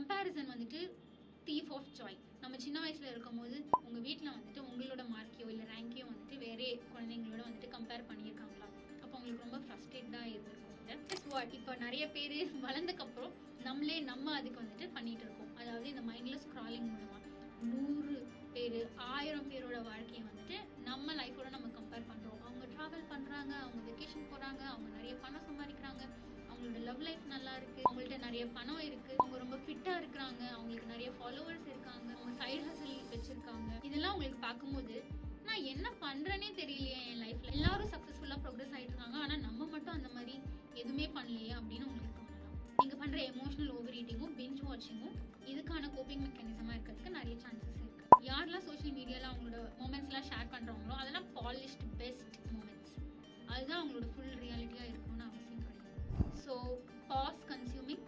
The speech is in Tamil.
கம்பேரிசன் வந்துட்டு தீஃப் ஆஃப் ஜாய். நம்ம சின்ன வயசுல இருக்கும் போது உங்க வீட்டில் வந்துட்டு உங்களோட மார்க்கையோ இல்லை ரேங்கையோ வந்துட்டு வேறே குழந்தைங்களோட வந்துட்டு கம்பேர் பண்ணியிருக்காங்களா? அப்போ உங்களுக்கு ரொம்ப ஃப்ரஸ்ட்ரேட்டாக இருந்திருக்கும். வாட் இப்போ நிறைய பேர் வளர்ந்தக்கப்புறம் நம்ம அதுக்கு வந்துட்டு பண்ணிட்டு இருக்கோம். அதாவது இந்த மைண்ட்லெஸ் ஸ்க்ராலிங் மூலமா 100 பேர் 1000 பேரோட வாழ்க்கையை வந்துட்டு நம்ம லைஃபோட நம்ம கம்பேர் பண்றோம். அவங்க டிராவல் பண்றாங்க, அவங்க வெக்கேஷன் போறாங்க, அவங்க நிறைய பணம் சம்பாதிக்கிறாங்க, அவங்களோட லவ் லைஃப் நல்லா இருக்கு, அவங்கள்ட்ட நிறைய பணம் இருக்கு, அவங்க ரொம்ப ஃபிட்டா இருக்கிறாங்க, அவங்களுக்கு நிறைய ஃபாலோவர்ஸ் இருக்காங்க, அவங்க சைடு ஹசல் வச்சிருக்காங்க. இதெல்லாம் உங்களுக்கு பார்க்கும்போது நான் என்ன பண்றேனே தெரியலையே என் லைஃப்ல. எல்லாரும் சக்சஸ்ஃபுல்லா ப்ரோக்ரஸ் ஆயிட்டு இருக்காங்க, ஆனா நம்ம மட்டும் அந்த மாதிரி எதுவுமே பண்ணலையே அப்படின்னு உங்களுக்கு தோணலாம். நீங்க பண்ற எமோஷனல் ஓவர் ஈட்டிங்கும் பிஞ்ச் வாட்சிங்கும் இதுக்கான கோப்பிங் மெக்கானிசமா இருக்கிறதுக்கு நிறைய சான்சஸ் இருக்கு. யாரெல்லாம் சோஷியல் மீடியால அவங்களோட மூமெண்ட்ஸ்லாம் ஷேர் பண்றாங்களோ அதெல்லாம் பாலிஷ்ட் பெஸ்ட் மூமெண்ட்ஸ். அதுதான் அவங்களோட ஃபுல் ரியாலிட்டியா இருக்கணும்னு அவசியம் கிடையாது. So pass consuming,